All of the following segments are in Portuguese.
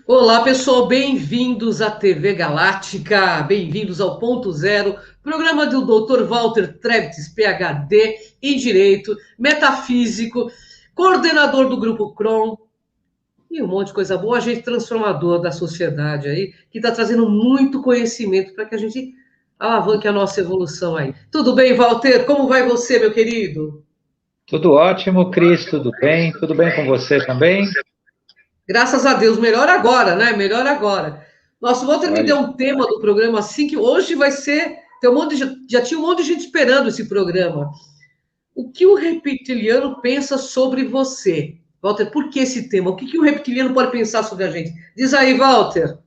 Olá, pessoal, bem-vindos à TV Galáctica, bem-vindos ao Ponto Zero, programa do Dr. Walter Trebtes, PhD em Direito, metafísico, coordenador do Grupo Crom e um monte de coisa boa, agente transformador da sociedade aí, que está trazendo muito conhecimento para que a gente alavanque a nossa evolução aí. Tudo bem, Walter? Como vai você, meu querido? Tudo ótimo, Cris, tudo bem? Tudo bem com você também? Graças a Deus, melhor agora, né? Melhor agora. Nossa, o Walter me deu Olha, um tema do programa assim que hoje vai ser. Tem um monte já tinha um monte de gente esperando esse programa. O que o reptiliano pensa sobre você? Walter, por que esse tema? O que o reptiliano pode pensar sobre a gente? Diz aí, Walter.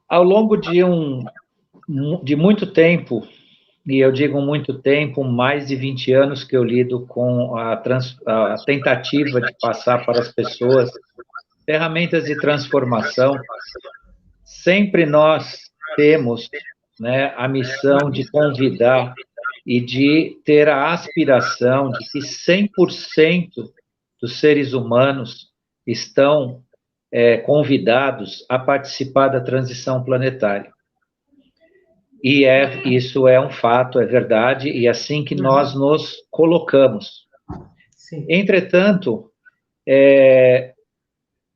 ao longo de muito tempo, e eu digo muito tempo, mais de 20 anos que eu lido com a tentativa de passar para as pessoas ferramentas de transformação, sempre nós temos, né, a missão de convidar e de ter a aspiração de que 100% dos seres humanos estão convidados a participar da transição planetária. Isso é um fato, é verdade, e é assim que nós nos colocamos. Sim. Entretanto,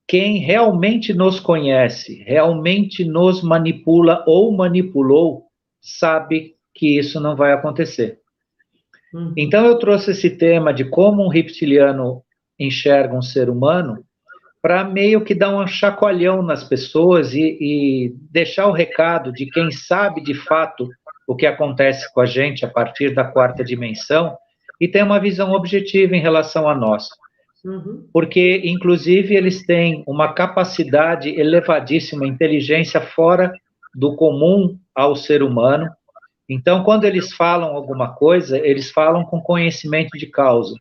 quem realmente nos conhece, realmente nos manipula ou manipulou, sabe que isso não vai acontecer. Então, eu trouxe esse tema de como um reptiliano enxerga um ser humano para meio que dar um chacoalhão nas pessoas e deixar o recado de quem sabe de fato o que acontece com a gente a partir da quarta dimensão e tem uma visão objetiva em relação a nós. Porque, inclusive, eles têm uma capacidade elevadíssima, inteligência fora do comum ao ser humano. Então, quando eles falam alguma coisa, eles falam com conhecimento de causa.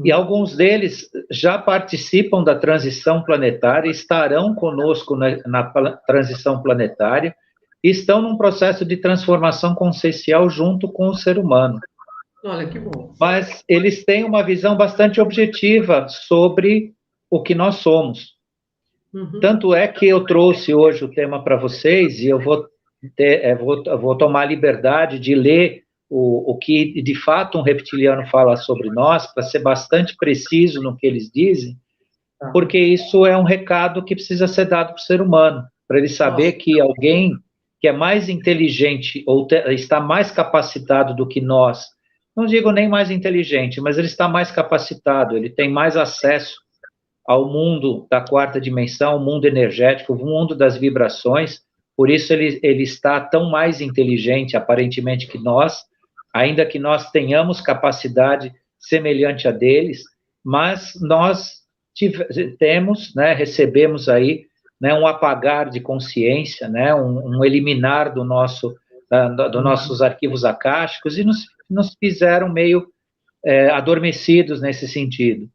E alguns deles já participam da transição planetária, estarão conosco na transição planetária, e estão num processo de transformação consciencial junto com o ser humano. Olha que bom. Mas eles têm uma visão bastante objetiva sobre o que nós somos. Tanto é que eu trouxe hoje o tema para vocês, e eu vou tomar a liberdade de ler o que de fato um reptiliano fala sobre nós, para ser bastante preciso no que eles dizem, porque isso é um recado que precisa ser dado para o ser humano, para ele saber que alguém que é mais inteligente ou está mais capacitado do que nós, não digo nem mais inteligente, mas ele está mais capacitado, ele tem mais acesso ao mundo da quarta dimensão, o mundo energético, o mundo das vibrações, por isso ele está tão mais inteligente, aparentemente, que nós, ainda que nós tenhamos capacidade semelhante a deles, mas nós temos, né, recebemos aí, né, um apagar de consciência, né, um eliminar dos nossos arquivos akáshicos e nos fizeram meio adormecidos nesse sentido.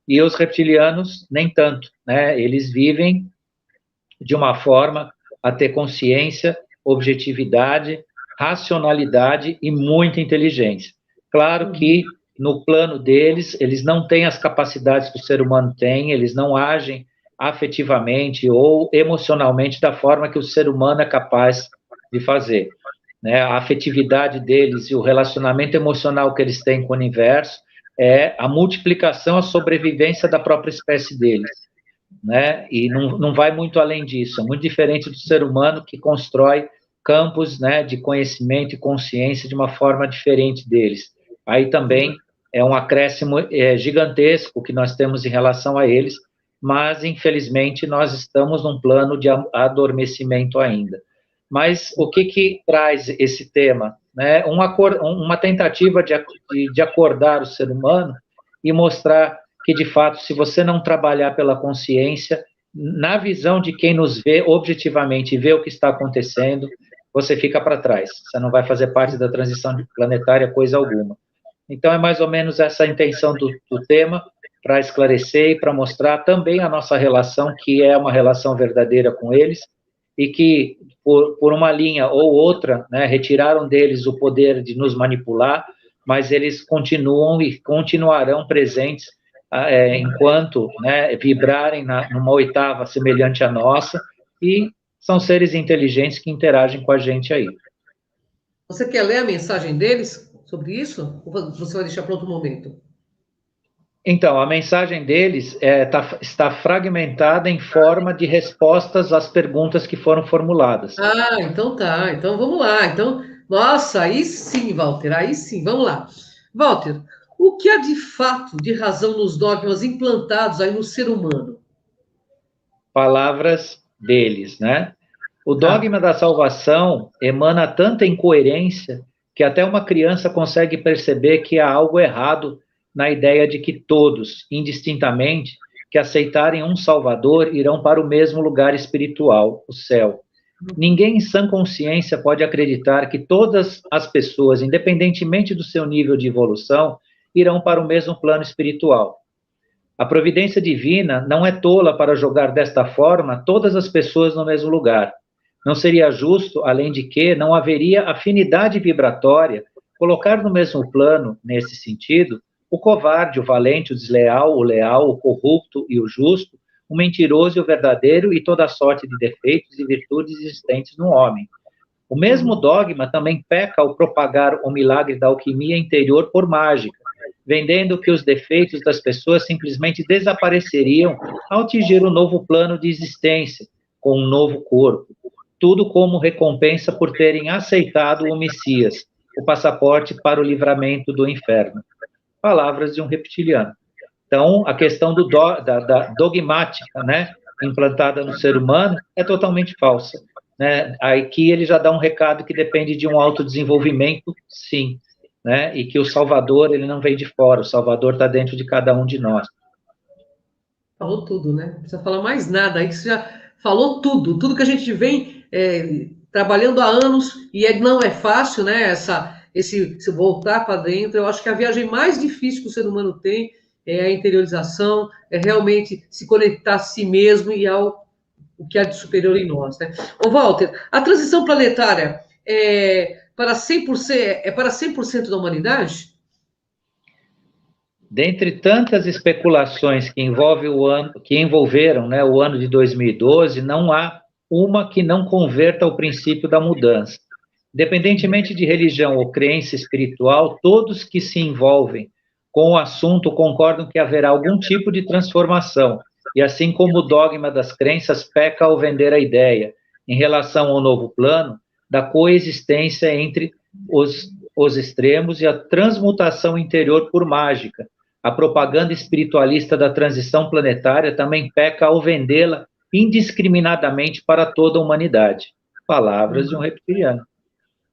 E os reptilianos, nem tanto, né? Eles vivem de uma forma a ter consciência, objetividade, racionalidade e muita inteligência. Claro que no plano deles, eles não têm as capacidades que o ser humano tem, eles não agem afetivamente ou emocionalmente da forma que o ser humano é capaz de fazer. Né? A afetividade deles e o relacionamento emocional que eles têm com o universo é a multiplicação, a sobrevivência da própria espécie deles, né? E não vai muito além disso, é muito diferente do ser humano que constrói campos, né, de conhecimento e consciência de uma forma diferente deles. Aí também é um acréscimo gigantesco que nós temos em relação a eles, mas infelizmente nós estamos num plano de adormecimento ainda. Mas o que traz esse tema? Né? Uma tentativa de acordar o ser humano e mostrar que, de fato, se você não trabalhar pela consciência, na visão de quem nos vê objetivamente e vê o que está acontecendo, você fica para trás. Você não vai fazer parte da transição planetária, coisa alguma. Então, é mais ou menos essa a intenção do tema, para esclarecer e para mostrar também a nossa relação, que é uma relação verdadeira com eles, e que, por uma linha ou outra, né, retiraram deles o poder de nos manipular, mas eles continuam e continuarão presentes enquanto, né, vibrarem numa oitava semelhante à nossa, e são seres inteligentes que interagem com a gente aí. Você quer ler a mensagem deles sobre isso? Ou você vai deixar para outro momento? Então, a mensagem deles está fragmentada em forma de respostas às perguntas que foram formuladas. Ah, então tá. Então vamos lá. Então, nossa, aí sim, Walter, aí sim, vamos lá. Walter, o que há de fato, de razão nos dogmas implantados aí no ser humano? Palavras deles, né? O Tá. dogma da salvação emana tanta incoerência que até uma criança consegue perceber que há algo errado na ideia de que todos, indistintamente, que aceitarem um Salvador irão para o mesmo lugar espiritual, o céu. Ninguém em sã consciência pode acreditar que todas as pessoas, independentemente do seu nível de evolução, irão para o mesmo plano espiritual. A providência divina não é tola para jogar desta forma todas as pessoas no mesmo lugar. Não seria justo, além de que não haveria afinidade vibratória, colocar no mesmo plano, nesse sentido, o covarde, o valente, o desleal, o leal, o corrupto e o justo, o mentiroso e o verdadeiro e toda sorte de defeitos e virtudes existentes no homem. O mesmo dogma também peca ao propagar o milagre da alquimia interior por mágica, vendendo que os defeitos das pessoas simplesmente desapareceriam ao atingir um novo plano de existência, com um novo corpo. Tudo como recompensa por terem aceitado o Messias, o passaporte para o livramento do inferno. Palavras de um reptiliano. Então, a questão da dogmática, né, implantada no ser humano, é totalmente falsa. Né? Aqui ele já dá um recado que depende de um autodesenvolvimento, sim, né? E que o Salvador, ele não vem de fora, o Salvador está dentro de cada um de nós. Falou tudo, né? Não precisa falar mais nada. Aí você já falou tudo. Tudo que a gente vem trabalhando há anos, e não é fácil, né? Se voltar para dentro. Eu acho que a viagem mais difícil que o ser humano tem é a interiorização, é realmente se conectar a si mesmo e ao o que há de superior em nós, né? Ô, Walter, a transição planetária é para 100% da humanidade? Dentre tantas especulações que envolveram, né, o ano de 2012, não há uma que não converta ao princípio da mudança. Independentemente de religião ou crença espiritual, todos que se envolvem com o assunto concordam que haverá algum tipo de transformação, e assim como o dogma das crenças peca ao vender a ideia, em relação ao novo plano, da coexistência entre os extremos e a transmutação interior por mágica. A propaganda espiritualista da transição planetária também peca ao vendê-la indiscriminadamente para toda a humanidade. Palavras de um reptiliano.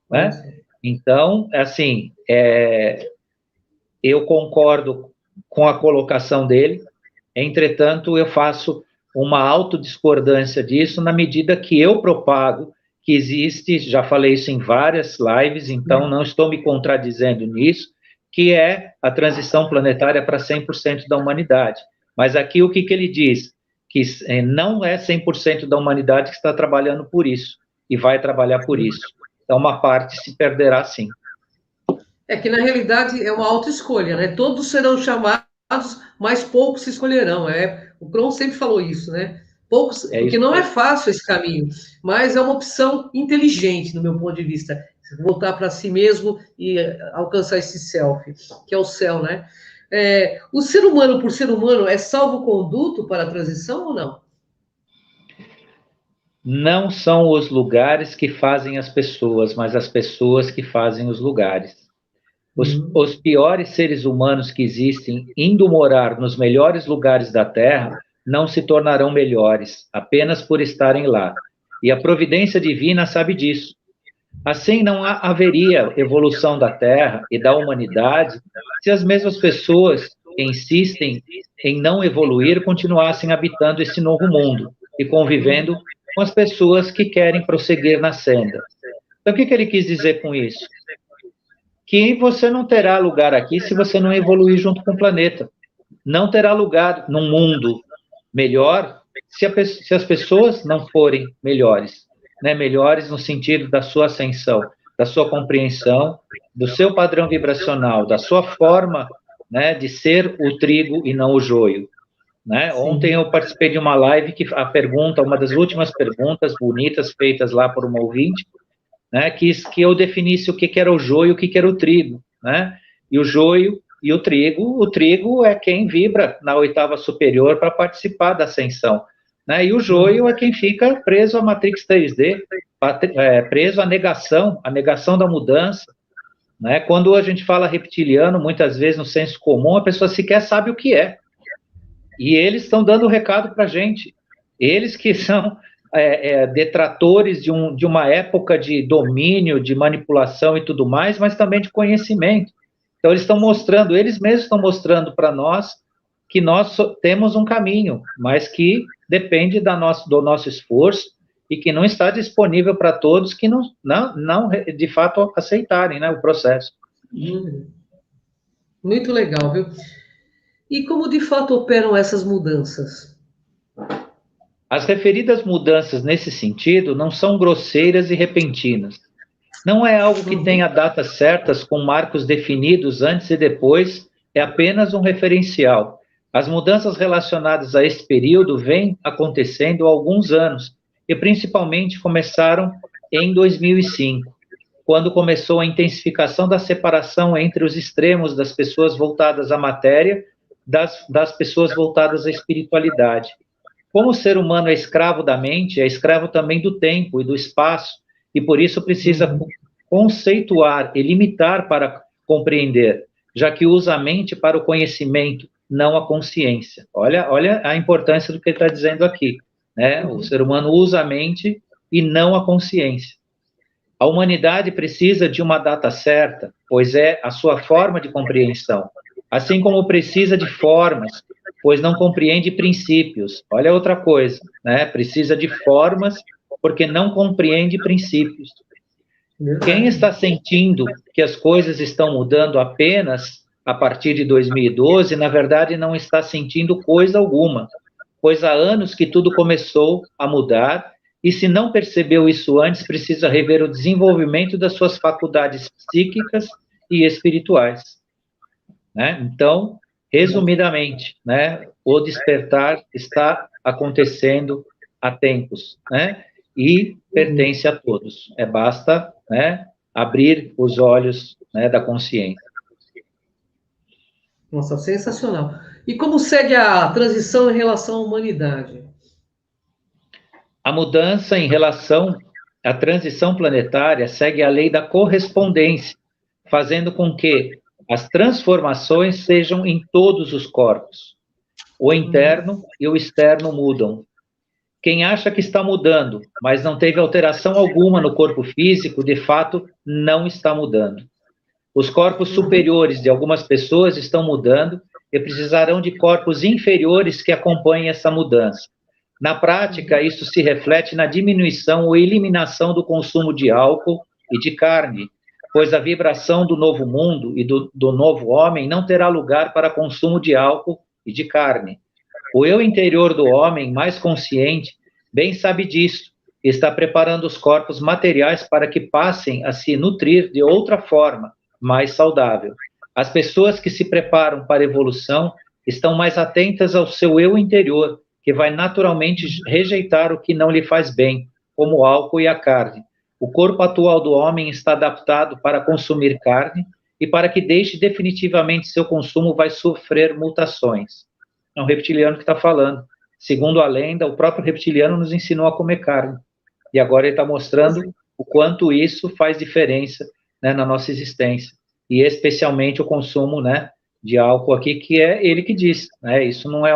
Né? Então, assim, eu concordo com a colocação dele, entretanto, eu faço uma autodiscordância disso na medida que eu propago que existe, já falei isso em várias lives, então não estou me contradizendo nisso, que é a transição planetária para 100% da humanidade. Mas aqui o que ele diz? Que não é 100% da humanidade que está trabalhando por isso, e vai trabalhar por isso. Então, uma parte se perderá, sim. É que, na realidade, é uma autoescolha, né? Todos serão chamados, mas poucos se escolherão. O Crohn sempre falou isso, né? Poucos, porque não é fácil esse caminho, mas é uma opção inteligente, no meu ponto de vista. Voltar para si mesmo e alcançar esse self, que é o céu, né? O ser humano, por ser humano, é salvo-conduto para a transição ou não? Não são os lugares que fazem as pessoas, mas as pessoas que fazem os lugares. Os piores seres humanos que existem, indo morar nos melhores lugares da Terra, não se tornarão melhores, apenas por estarem lá. E a providência divina sabe disso. Assim, não haveria evolução da Terra e da humanidade se as mesmas pessoas que insistem em não evoluir continuassem habitando esse novo mundo e convivendo com as pessoas que querem prosseguir na senda. Então, o que ele quis dizer com isso? Que você não terá lugar aqui se você não evoluir junto com o planeta. Não terá lugar num mundo melhor se as pessoas não forem melhores. Né? Melhores no sentido da sua ascensão, da sua compreensão, do seu padrão vibracional, da sua forma né, de ser o trigo e não o joio. Né? Ontem eu participei de uma live que a pergunta, uma das últimas perguntas bonitas feitas lá por uma ouvinte, né, quis que eu definisse o que era o joio e o que era o trigo, né? E o joio e o trigo é quem vibra na oitava superior para participar da ascensão, né? E o joio é quem fica preso à Matrix 3D, preso à negação da mudança, né? Quando a gente fala reptiliano, muitas vezes no senso comum, a pessoa sequer sabe o que é. E eles estão dando o recado para a gente. Eles que são detratores de uma época de domínio, de manipulação e tudo mais, mas também de conhecimento. Então, eles mesmos estão mostrando para nós que nós temos um caminho, mas que depende do nosso esforço e que não está disponível para todos que não de fato aceitarem, né, o processo. Muito legal, viu? E como de fato operam essas mudanças? As referidas mudanças nesse sentido não são grosseiras e repentinas. Não é algo que tenha datas certas com marcos definidos antes e depois, é apenas um referencial. As mudanças relacionadas a esse período vêm acontecendo há alguns anos, e principalmente começaram em 2005, quando começou a intensificação da separação entre os extremos das pessoas voltadas à matéria, das pessoas voltadas à espiritualidade. Como o ser humano é escravo da mente, é escravo também do tempo e do espaço, e por isso precisa conceituar e limitar para compreender, já que usa a mente para o conhecimento, não a consciência. Olha a importância do que ele está dizendo aqui, né? O ser humano usa a mente e não a consciência. A humanidade precisa de uma data certa, pois é a sua forma de compreensão, assim como precisa de formas, pois não compreende princípios. Olha outra coisa, né? Precisa de formas, porque não compreende princípios. Quem está sentindo que as coisas estão mudando apenas a partir de 2012, na verdade não está sentindo coisa alguma, pois há anos que tudo começou a mudar, e se não percebeu isso antes, precisa rever o desenvolvimento das suas faculdades psíquicas e espirituais. Né? Então, resumidamente, né, o despertar está acontecendo há tempos, né, e pertence a todos. Basta, né, abrir os olhos, né, da consciência. Nossa, sensacional. E como segue a transição em relação à humanidade? A mudança em relação à transição planetária segue a lei da correspondência, fazendo com que as transformações sejam em todos os corpos. O interno e o externo mudam. Quem acha que está mudando, mas não teve alteração alguma no corpo físico, de fato, não está mudando. Os corpos superiores de algumas pessoas estão mudando e precisarão de corpos inferiores que acompanhem essa mudança. Na prática, isso se reflete na diminuição ou eliminação do consumo de álcool e de carne, pois a vibração do novo mundo e do novo homem não terá lugar para consumo de álcool e de carne. O eu interior do homem, mais consciente, bem sabe disso, e está preparando os corpos materiais para que passem a se nutrir de outra forma, mais saudável. As pessoas que se preparam para a evolução estão mais atentas ao seu eu interior, que vai naturalmente rejeitar o que não lhe faz bem, como o álcool e a carne. O corpo atual do homem está adaptado para consumir carne, e para que deixe definitivamente seu consumo vai sofrer mutações. É um reptiliano que está falando. Segundo a lenda, o próprio reptiliano nos ensinou a comer carne. E agora ele está mostrando o quanto isso faz diferença, né, na nossa existência. E especialmente o consumo, né, de álcool aqui, que é ele que diz. Né, isso não é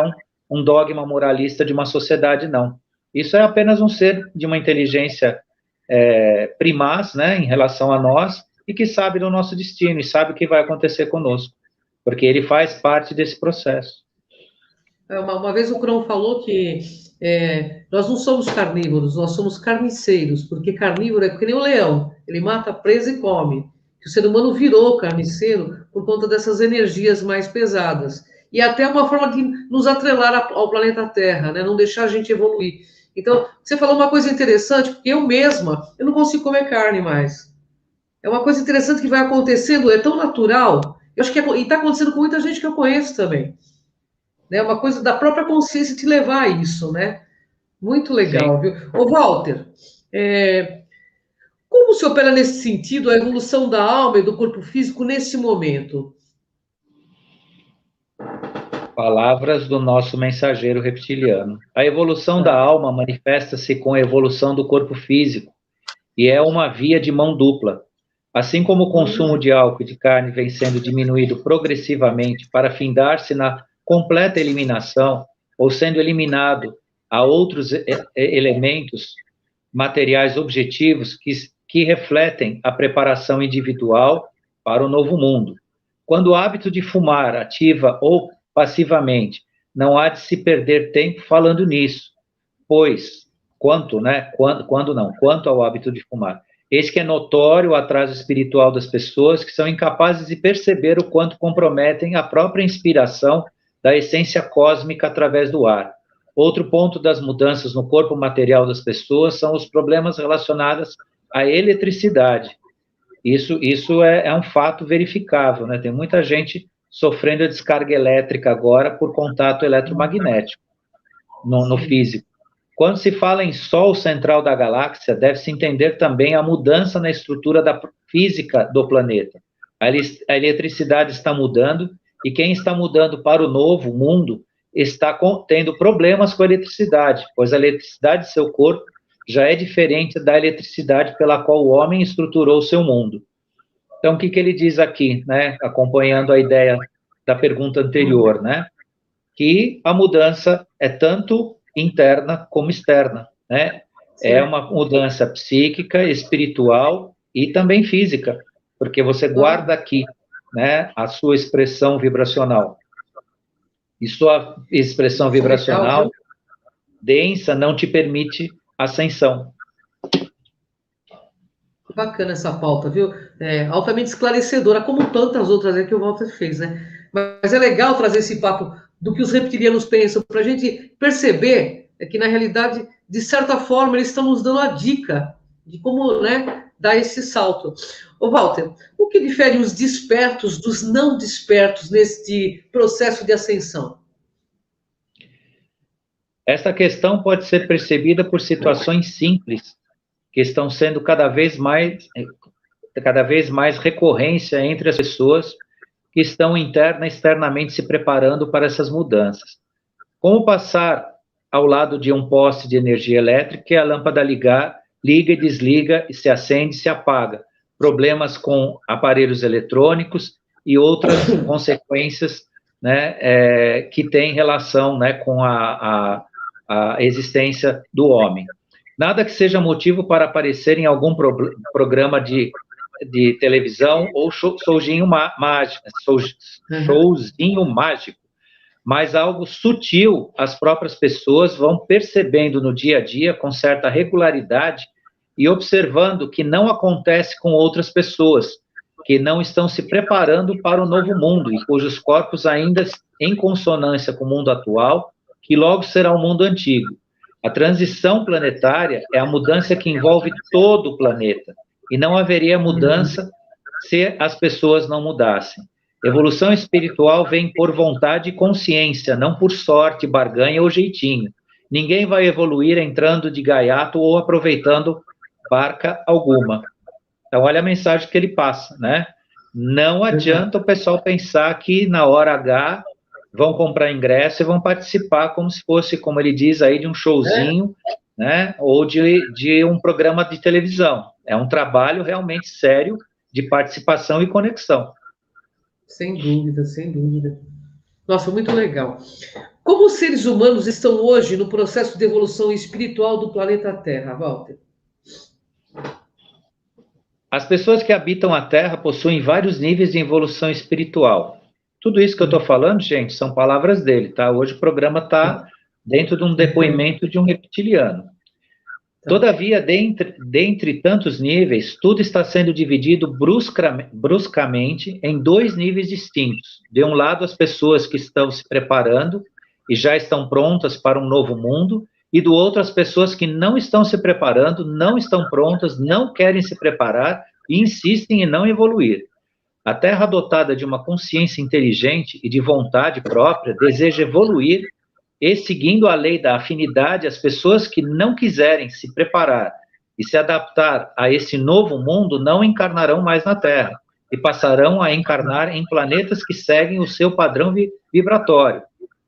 um dogma moralista de uma sociedade, não. Isso é apenas um ser de uma inteligência primaz, né, em relação a nós, e que sabe do nosso destino, e sabe o que vai acontecer conosco, porque ele faz parte desse processo. Uma vez o Crohn falou que nós não somos carnívoros, nós somos carniceiros, porque carnívoro é que nem o leão, ele mata, presa e come. Que o ser humano virou carniceiro por conta dessas energias mais pesadas. E até uma forma de nos atrelar ao planeta Terra, né? Não deixar a gente evoluir. Então, você falou uma coisa interessante, porque eu não consigo comer carne mais. É uma coisa interessante que vai acontecendo, é tão natural, Eu acho que e está acontecendo com muita gente que eu conheço também. Né? Uma coisa da própria consciência te levar a isso, né? Muito legal, Sim. viu? Ô, Walter, como se opera nesse sentido a evolução da alma e do corpo físico nesse momento? Palavras do nosso mensageiro reptiliano. A evolução da Tá. alma manifesta-se com a evolução do corpo físico e é uma via de mão dupla. Assim como o consumo de álcool e de carne vem sendo diminuído progressivamente para findar-se na completa eliminação ou sendo eliminado a outros elementos materiais objetivos que refletem a preparação individual para o novo mundo. Quando o hábito de fumar ativa ou passivamente, não há de se perder tempo falando nisso, pois, quanto ao hábito de fumar, eis que é notório o atraso espiritual das pessoas que são incapazes de perceber o quanto comprometem a própria inspiração da essência cósmica através do ar. Outro ponto das mudanças no corpo material das pessoas são os problemas relacionados à eletricidade. Isso é um fato verificável, né? Tem muita gente sofrendo a descarga elétrica agora por contato eletromagnético no físico. Quando se fala em Sol central da galáxia, deve-se entender também a mudança na estrutura da física do planeta. A eletricidade está mudando e quem está mudando para o novo mundo está tendo problemas com a eletricidade, pois a eletricidade de seu corpo já é diferente da eletricidade pela qual o homem estruturou o seu mundo. Então, o que ele diz aqui, né, acompanhando a ideia da pergunta anterior, né, que a mudança é tanto interna como externa, né? Sim. É uma mudança psíquica, espiritual e também física, porque você guarda aqui, né, a sua expressão vibracional. E sua expressão vibracional densa não te permite ascensão. Bacana essa pauta, viu? Altamente esclarecedora, como tantas outras que o Walter fez, né? Mas é legal trazer esse papo do que os reptilianos pensam, para a gente perceber que, na realidade, de certa forma, eles estão nos dando a dica de como, né, dar esse salto. Ô, Walter, o que difere os despertos dos não despertos neste processo de ascensão? Esta questão pode ser percebida por situações simples, que estão sendo cada vez mais recorrência entre as pessoas que estão interna e externamente se preparando para essas mudanças. Como passar ao lado de um poste de energia elétrica e a lâmpada liga e desliga, e se acende e se apaga. Problemas com aparelhos eletrônicos e outras consequências, né, que têm relação, né, com a existência do homem. Nada que seja motivo para aparecer em algum programa de televisão ou showzinho mágico, mas algo sutil as próprias pessoas vão percebendo no dia a dia com certa regularidade e observando que não acontece com outras pessoas, que não estão se preparando para o novo mundo e cujos corpos ainda em consonância com o mundo atual, que logo será o mundo antigo. A transição planetária é a mudança que envolve todo o planeta, e não haveria mudança se as pessoas não mudassem. Evolução espiritual vem por vontade e consciência, não por sorte, barganha ou jeitinho. Ninguém vai evoluir entrando de gaiato ou aproveitando barca alguma. Então, olha a mensagem que ele passa, né? Não adianta o pessoal pensar que na hora H vão comprar ingresso e vão participar como se fosse, como ele diz aí, de um showzinho, né? Ou de um programa de televisão. É um trabalho realmente sério de participação e conexão. Sem dúvida, sem dúvida. Nossa, muito legal. Como os seres humanos estão hoje no processo de evolução espiritual do planeta Terra, Walter? As pessoas que habitam a Terra possuem vários níveis de evolução espiritual. Tudo isso que eu estou falando, gente, são palavras dele, tá? Hoje o programa está dentro de um depoimento de um reptiliano. Todavia, dentre tantos níveis, tudo está sendo dividido bruscamente em dois níveis distintos. De um lado, as pessoas que estão se preparando e já estão prontas para um novo mundo, e do outro, as pessoas que não estão se preparando, não estão prontas, não querem se preparar e insistem em não evoluir. A Terra, dotada de uma consciência inteligente e de vontade própria, deseja evoluir e, seguindo a lei da afinidade, as pessoas que não quiserem se preparar e se adaptar a esse novo mundo não encarnarão mais na Terra e passarão a encarnar em planetas que seguem o seu padrão vibratório,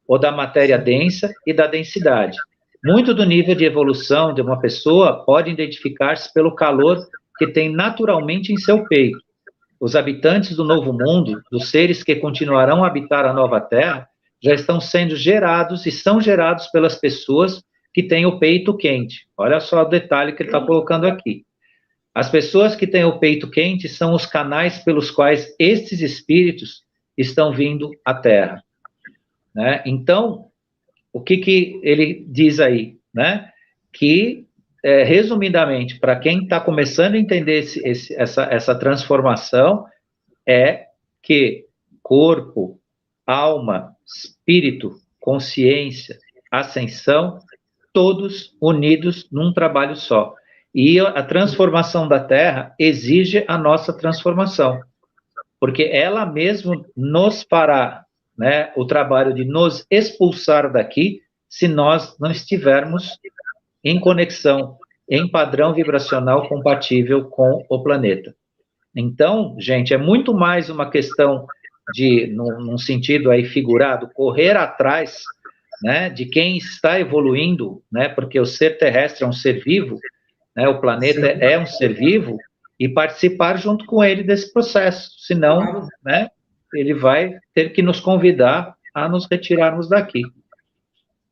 ou da matéria densa e da densidade. Muito do nível de evolução de uma pessoa pode identificar-se pelo calor que tem naturalmente em seu peito. Os habitantes do novo mundo, dos seres que continuarão a habitar a nova Terra, já estão sendo gerados e são gerados pelas pessoas que têm o peito quente. Olha só o detalhe que ele está colocando aqui. As pessoas que têm o peito quente são os canais pelos quais estes espíritos estão vindo à Terra. Né? Então, o que ele diz aí? Né? Que, resumidamente, para quem está começando a entender essa transformação, é que corpo, alma, espírito, consciência, ascensão, todos unidos num trabalho só. E a transformação da Terra exige a nossa transformação, porque ela mesmo nos fará, né, o trabalho de nos expulsar daqui, se nós não estivermos em conexão, em padrão vibracional compatível com o planeta. Então, gente, é muito mais uma questão de, num sentido aí figurado, correr atrás, né, de quem está evoluindo, né, porque o ser terrestre é um ser vivo, né, o planeta é um ser vivo, e participar junto com ele desse processo, senão, né, ele vai ter que nos convidar a nos retirarmos daqui.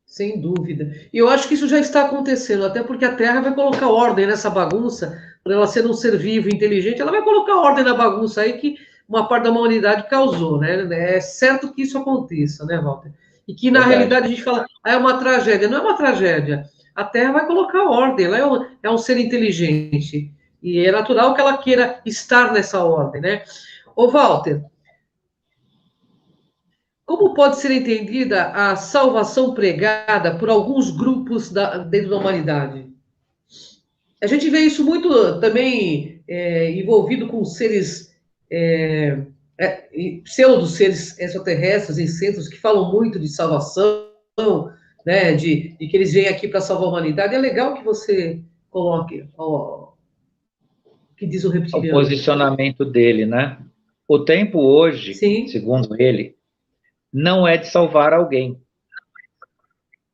Sem dúvida. E eu acho que isso já está acontecendo, até porque a Terra vai colocar ordem nessa bagunça, por ela ser um ser vivo, inteligente, ela vai colocar ordem na bagunça aí que uma parte da humanidade causou, né? É certo que isso aconteça, né, Walter? E que, na realidade, a gente fala, é uma tragédia. Não é uma tragédia. A Terra vai colocar ordem, ela é um ser inteligente. E é natural que ela queira estar nessa ordem, né? Ô, Walter, como pode ser entendida a salvação pregada por alguns grupos dentro da humanidade? A gente vê isso muito também envolvido com seres, pseudo-seres extraterrestres em centros que falam muito de salvação, né, de que eles vêm aqui para salvar a humanidade. É legal que você coloque o que diz o reptiliano. O posicionamento dele, né? O tempo hoje, sim, segundo ele, não é de salvar alguém.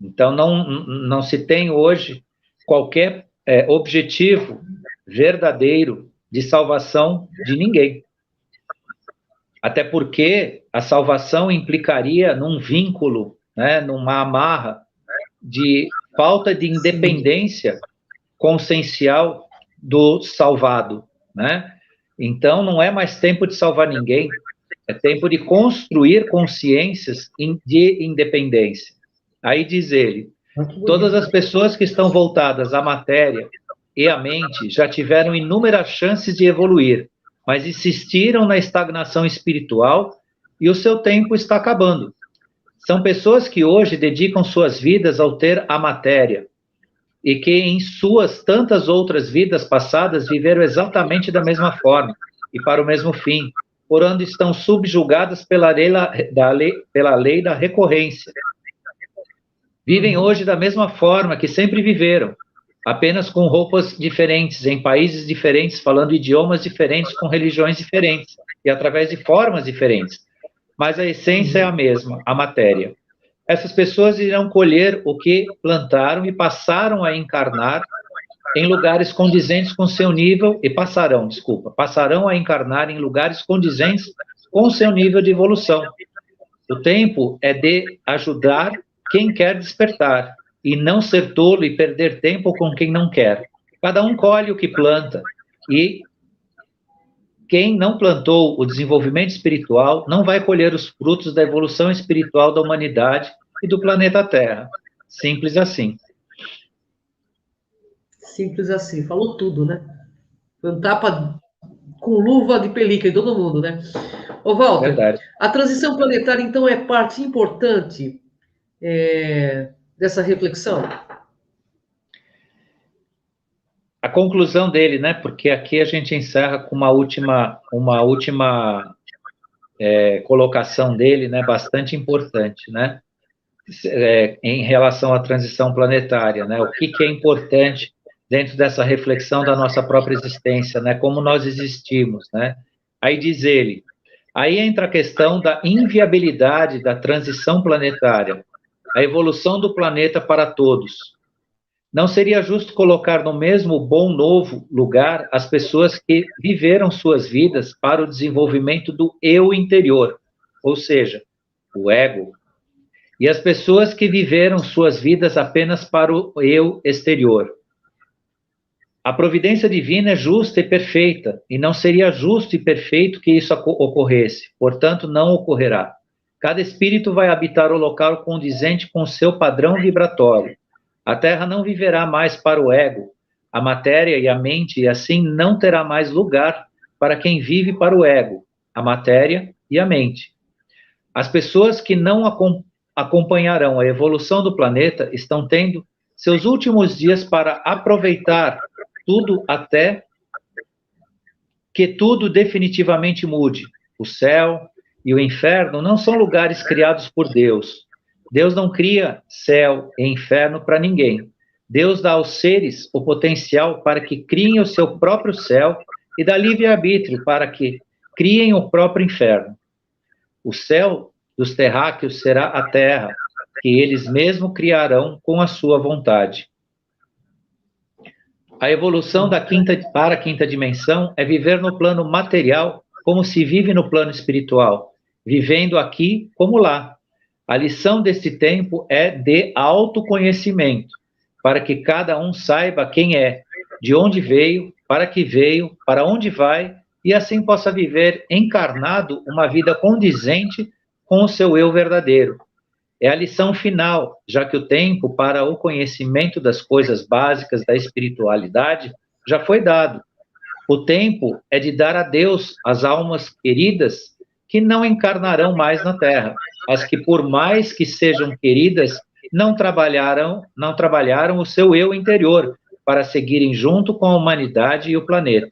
Então, não se tem hoje qualquer objetivo verdadeiro de salvação de ninguém. Até porque a salvação implicaria num vínculo, né, numa amarra de falta de independência consciencial do salvado, né? Então, não é mais tempo de salvar ninguém, é tempo de construir consciências de independência. Aí diz ele, todas as pessoas que estão voltadas à matéria e à mente já tiveram inúmeras chances de evoluir, mas insistiram na estagnação espiritual e o seu tempo está acabando. São pessoas que hoje dedicam suas vidas ao ter a matéria e que em suas tantas outras vidas passadas viveram exatamente da mesma forma e para o mesmo fim, por onde estão subjugadas pela lei da recorrência. Vivem hoje da mesma forma que sempre viveram, apenas com roupas diferentes, em países diferentes, falando idiomas diferentes, com religiões diferentes, e através de formas diferentes. Mas a essência é a mesma, a matéria. Essas pessoas irão colher o que plantaram e passaram a encarnar em lugares condizentes com seu nível, passarão a encarnar em lugares condizentes com seu nível de evolução. O tempo é de ajudar quem quer despertar, e não ser tolo e perder tempo com quem não quer. Cada um colhe o que planta, e quem não plantou o desenvolvimento espiritual não vai colher os frutos da evolução espiritual da humanidade e do planeta Terra. Simples assim. Simples assim, falou tudo, né? Foi um tapa com luva de pelica em todo mundo, né? Ô, Walter, verdade. A transição planetária, então, é parte importante dessa reflexão? A conclusão dele, né? Porque aqui a gente encerra com uma última colocação dele, né, bastante importante, né, em relação à transição planetária, né, o que é importante dentro dessa reflexão da nossa própria existência, né, como nós existimos, né. Aí diz ele, aí entra a questão da inviabilidade da transição planetária, a evolução do planeta para todos. Não seria justo colocar no mesmo bom novo lugar as pessoas que viveram suas vidas para o desenvolvimento do eu interior, ou seja, o ego, e as pessoas que viveram suas vidas apenas para o eu exterior. A providência divina é justa e perfeita, e não seria justo e perfeito que isso ocorresse, portanto, não ocorrerá. Cada espírito vai habitar o local condizente com o seu padrão vibratório. A Terra não viverá mais para o ego, a matéria e a mente, e assim não terá mais lugar para quem vive para o ego, a matéria e a mente. As pessoas que não acompanharão a evolução do planeta estão tendo seus últimos dias para aproveitar tudo até que tudo definitivamente mude. O céu e o inferno não são lugares criados por Deus. Deus não cria céu e inferno para ninguém. Deus dá aos seres o potencial para que criem o seu próprio céu e dá livre-arbítrio para que criem o próprio inferno. O céu dos terráqueos será a terra, que eles mesmos criarão com a sua vontade. A evolução para a quinta dimensão é viver no plano material como se vive no plano espiritual, vivendo aqui como lá. A lição desse tempo é de autoconhecimento, para que cada um saiba quem é, de onde veio, para onde vai, e assim possa viver encarnado uma vida condizente com o seu eu verdadeiro. É a lição final, já que o tempo para o conhecimento das coisas básicas da espiritualidade já foi dado. O tempo é de dar a Deus as almas queridas que não encarnarão mais na Terra, as que por mais que sejam queridas, não trabalharam o seu eu interior para seguirem junto com a humanidade e o planeta.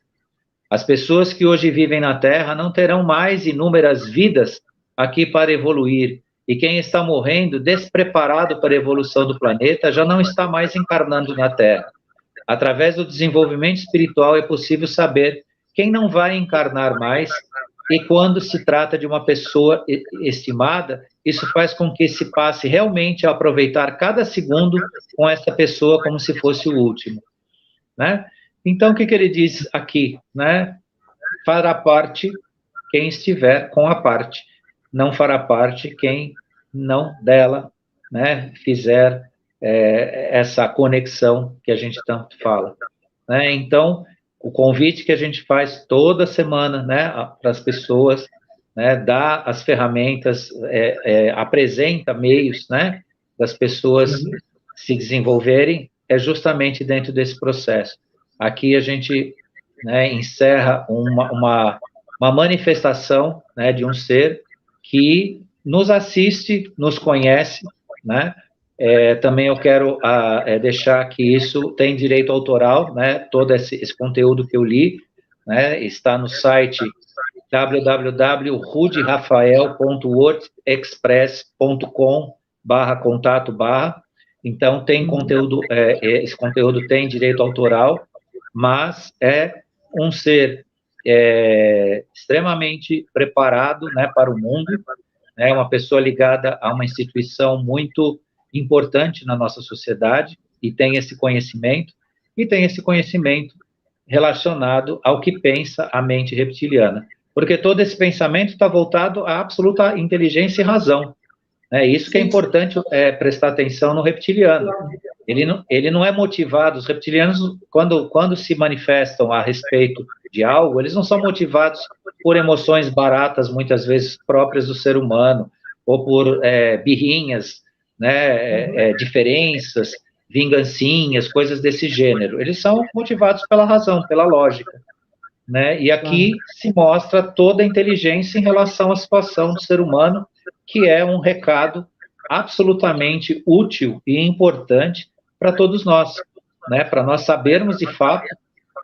As pessoas que hoje vivem na Terra não terão mais inúmeras vidas aqui para evoluir, e quem está morrendo despreparado para a evolução do planeta já não está mais encarnando na Terra. Através do desenvolvimento espiritual é possível saber quem não vai encarnar mais, e quando se trata de uma pessoa estimada, isso faz com que se passe realmente a aproveitar cada segundo com essa pessoa como se fosse o último, né? Então, o que ele diz aqui, né? Fará parte quem estiver com a parte, não fará parte quem não dela, né, fizer essa conexão que a gente tanto fala, né? Então, o convite que a gente faz toda semana, né, para as pessoas, né, dá as ferramentas, apresenta meios, né, das pessoas se desenvolverem, é justamente dentro desse processo. Aqui a gente, né, encerra uma manifestação, né, de um ser que nos assiste, nos conhece, né? Também eu quero deixar que isso tem direito autoral, né? Todo esse conteúdo que eu li, né? Está no site www.rudrafael.wordexpress.com/contato/. Então tem conteúdo, esse conteúdo tem direito autoral, mas é um ser extremamente preparado, né, para o mundo, né, uma pessoa ligada a uma instituição muito importante na nossa sociedade, e tem esse conhecimento relacionado ao que pensa a mente reptiliana, porque todo esse pensamento está voltado à absoluta inteligência e razão. É isso que é importante prestar atenção no reptiliano. Ele não é motivado, os reptilianos, quando se manifestam a respeito de algo, eles não são motivados por emoções baratas, muitas vezes próprias do ser humano, ou por birrinhas, né, diferenças, vingancinhas, coisas desse gênero. Eles são motivados pela razão, pela lógica, né? E aqui se mostra toda a inteligência em relação à situação do ser humano, que é um recado absolutamente útil e importante para todos nós, né? Para nós sabermos de fato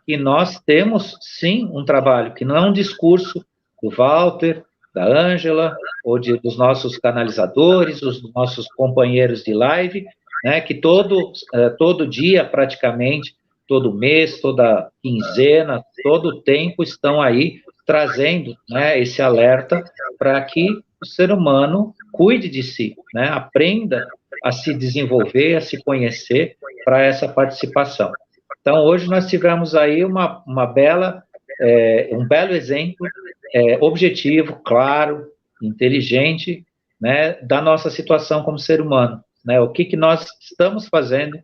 que nós temos sim um trabalho, que não é um discurso do Walter, da Ângela, ou dos nossos canalizadores, os nossos companheiros de live, né, que todo dia, praticamente, todo mês, toda quinzena, todo tempo estão aí trazendo, né, esse alerta para que o ser humano cuide de si, né, aprenda a se desenvolver, a se conhecer para essa participação. Então, hoje nós tivemos aí uma bela, um belo exemplo, objetivo, claro, inteligente, né, da nossa situação como ser humano, né, o que nós estamos fazendo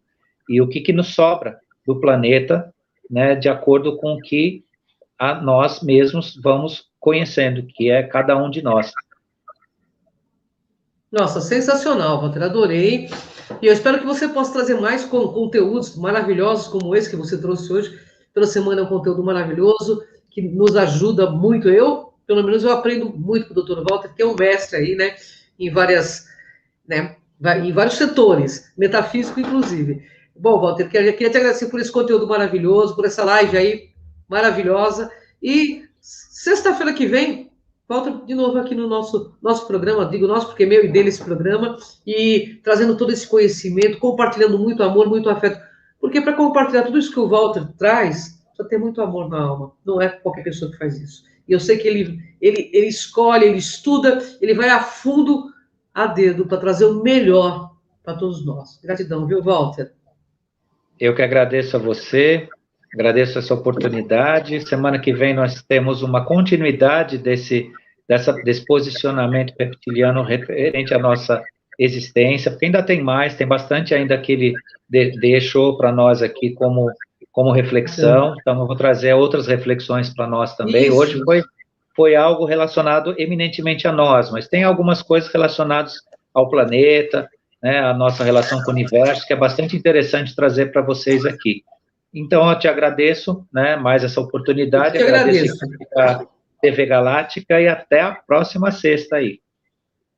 e o que nos sobra do planeta, né, de acordo com o que nós mesmos vamos conhecendo, que é cada um de nós. Nossa, sensacional, Walter, adorei. E eu espero que você possa trazer mais conteúdos maravilhosos como esse que você trouxe hoje. Toda semana é um conteúdo maravilhoso, que nos ajuda muito. Eu, pelo menos, eu aprendo muito com o Dr. Walter, que é um mestre aí, né, em vários setores, metafísico inclusive. Bom, Walter, queria te agradecer por esse conteúdo maravilhoso, por essa live aí maravilhosa. E sexta-feira que vem, volta de novo aqui no nosso programa, digo nosso porque é meu e dele esse programa, e trazendo todo esse conhecimento, compartilhando muito amor, muito afeto. Porque para compartilhar tudo isso que o Walter traz, precisa ter muito amor na alma. Não é qualquer pessoa que faz isso. E eu sei que ele escolhe, ele estuda, ele vai a fundo, a dedo, para trazer o melhor para todos nós. Gratidão, viu, Walter? Eu que agradeço a você, agradeço essa oportunidade. Semana que vem nós temos uma continuidade desse posicionamento reptiliano referente à nossa existência, porque ainda tem mais, tem bastante ainda que ele deixou para nós aqui como reflexão. Então, eu vou trazer outras reflexões para nós também. Isso. Hoje foi algo relacionado eminentemente a nós, mas tem algumas coisas relacionadas ao planeta, né, a nossa relação com o universo, que é bastante interessante trazer para vocês aqui. Então, eu te agradeço, né, mais essa oportunidade. Eu te agradeço. A TV Galáctica e até a próxima sexta aí.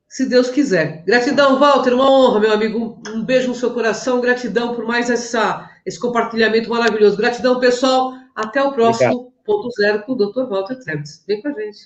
Se Deus quiser. Gratidão, Walter, uma honra, meu amigo. Um beijo no seu coração, gratidão por mais esse compartilhamento maravilhoso. Gratidão, pessoal. Até o próximo Ponto Zero com o Dr. Walter Trebitz. Vem com a gente.